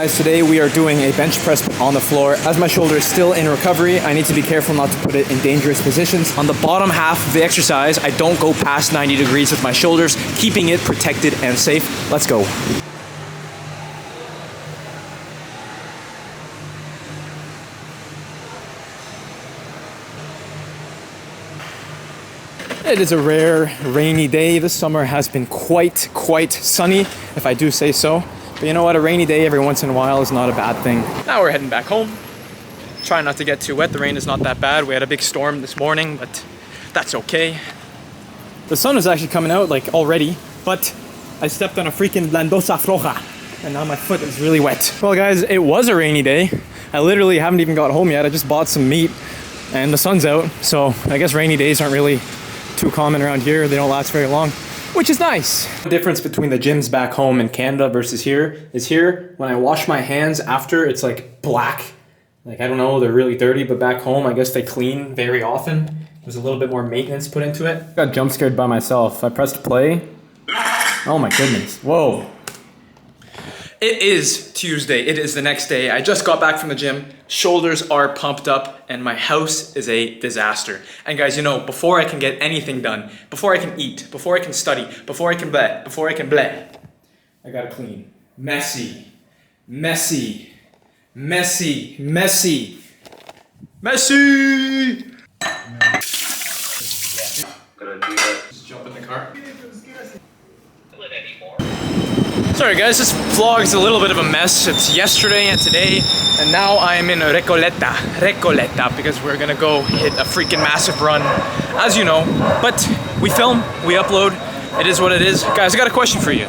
Guys, today we are doing a bench press on the floor. As my shoulder is still in recovery, I need to be careful not to put it in dangerous positions. On the bottom half of the exercise, I don't go past 90 degrees with my shoulders, keeping it protected and safe. Let's go. It is a rare rainy day. This summer has been quite sunny, if I do say so. But you know what? A rainy day every once in a while is not a bad thing. Now we're heading back home. Trying not to get too wet. The rain is not that bad. We had a big storm this morning, but that's okay. The sun is actually coming out like already, but I stepped on a freaking landosa floja and now my foot is really wet. Well guys, it was a rainy day. I literally haven't even got home yet. I just bought some meat and the sun's out. So I guess rainy days aren't really too common around here. They don't last very long, which is nice. The difference between the gyms back home in Canada versus here is here, when I wash my hands after, it's like black. Like, I don't know, they're really dirty, but back home, I guess they clean very often. There's a little bit more maintenance put into it. Got jump scared by myself. I pressed play. Oh my goodness. Whoa. It is Tuesday. It is the next day. I just got back from the gym. Shoulders are pumped up and my house is a disaster. And guys, you know, before I can get anything done, before I can eat, before I can study, before I can bleh, I gotta clean. Messy. Messy. Messy. Messy. Messy! Just jump in the car. Sorry guys, this vlog is a little bit of a mess. It's yesterday and today, and now I'm in Recoleta, because we're gonna go hit a freaking massive run, as you know. But we film, we upload, it is what it is. Guys, I got a question for you.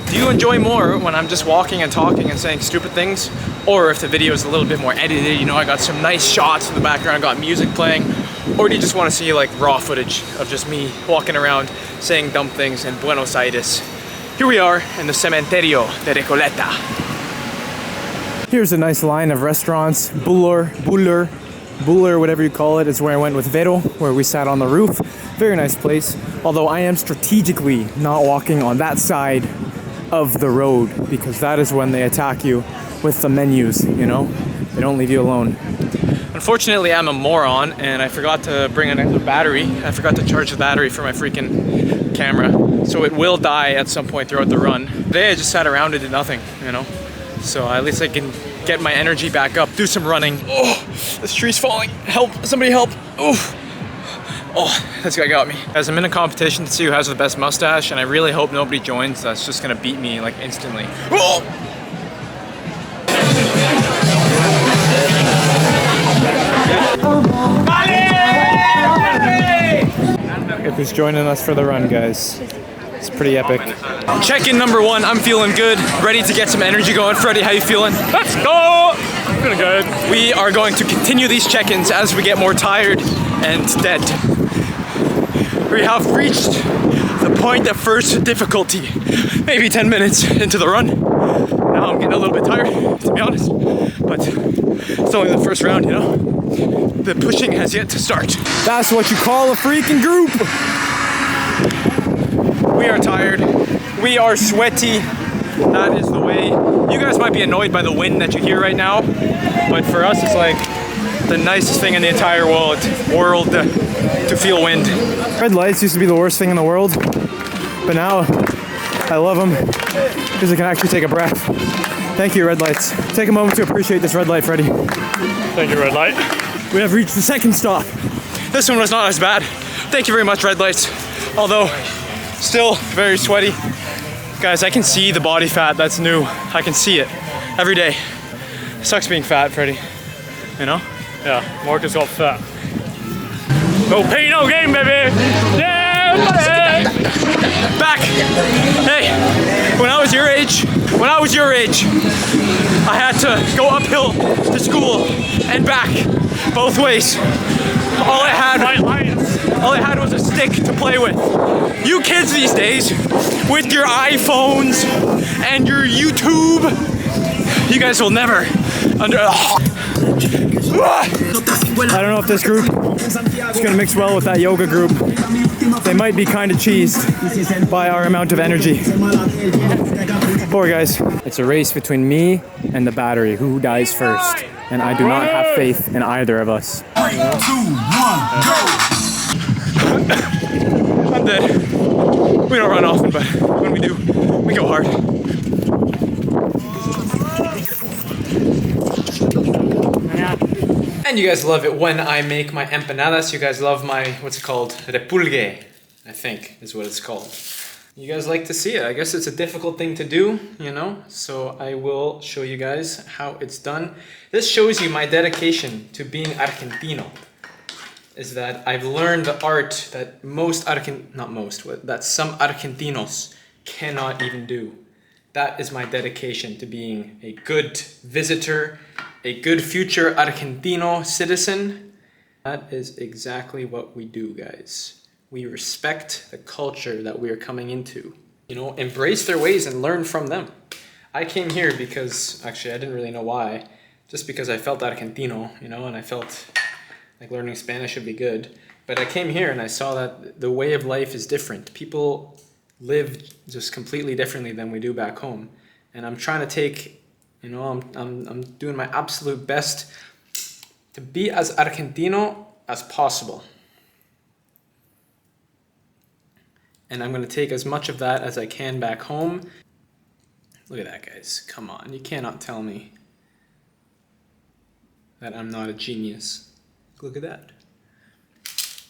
Do you enjoy more when I'm just walking and talking and saying stupid things? Or if the video is a little bit more edited, you know, I got some nice shots in the background, got music playing? Or do you just want to see like raw footage of just me walking around saying dumb things in Buenos Aires? Here we are in the cementerio de Recoleta. Here's a nice line of restaurants. Buller, whatever you call it, is where I went with Vero, where we sat on the roof. Very nice place. Although I am strategically not walking on that side of the road, because that is when they attack you with the menus, you know? They don't leave you alone. Unfortunately, I'm a moron and I forgot to bring another battery. I forgot to charge the battery for my freaking camera. So it will die at some point throughout the run. Today I just sat around and did nothing, you know? So at least I can get my energy back up, do some running. Oh, this tree's falling. Help, somebody help. Oof. Oh, this guy got me. Guys, I'm in a competition to see who has the best mustache, and I really hope nobody joins that's just gonna beat me like instantly. Oh! If he's joining us for the run, guys. It's pretty epic. Check-in number 1, I'm feeling good. Ready to get some energy going. Freddie, how you feeling? Let's go! Feeling good. We are going to continue these check-ins as we get more tired and dead. We have reached the point of first difficulty. Maybe 10 minutes into the run. Now I'm getting a little bit tired, to be honest. But it's only the first round, you know? The pushing has yet to start. That's what you call a freaking group. We are tired. We are sweaty. That is the way. You guys might be annoyed by the wind that you hear right now, but for us it's like the nicest thing in the entire world to feel wind. Red lights used to be the worst thing in the world, but now I love them because I can actually take a breath. Thank you, red lights. Take a moment to appreciate this red light, Freddie. Thank you, red light. We have reached the second stop. This one was not as bad. Thank you very much, red lights. Although, still very sweaty. Guys, I can see the body fat that's new. I can see it every day. It sucks being fat, Freddie. You know? Yeah, Marcus got fat. No pain, no gain, baby! Yeah, buddy! Back! Hey, when I was your age, I had to go uphill to school and back, both ways. All I had was a stick to play with. You kids these days, with your iPhones and your YouTube, you guys will never I don't know if this group is gonna mix well with that yoga group. they might be kind of cheesed by our amount of energy. Poor guys. It's a race between me and the battery. Who dies first? And I do not have faith in either of us. 3, 2, 1, go! I'm dead. We don't run often, but when we do, we go hard. And you guys love it when I make my empanadas. You guys love my, what's it called? Repulgue, I think is what it's called. You guys like to see it. I guess it's a difficult thing to do, you know? So I will show you guys how it's done. This shows you my dedication to being Argentino. Is that I've learned the art that that some Argentinos cannot even do. That is my dedication to being a good visitor, a good future Argentino citizen. That is exactly what we do, guys. We respect the culture that we are coming into. You know, embrace their ways and learn from them. I came here because, actually I didn't really know why, just because I felt Argentino, you know, and I felt like learning Spanish would be good. But I came here and I saw that the way of life is different. People live just completely differently than we do back home. And I'm trying to take, you know, I'm doing my absolute best to be as Argentino as possible. And I'm gonna take as much of that as I can back home. Look at that, guys. Come on, you cannot tell me that I'm not a genius. Look at that.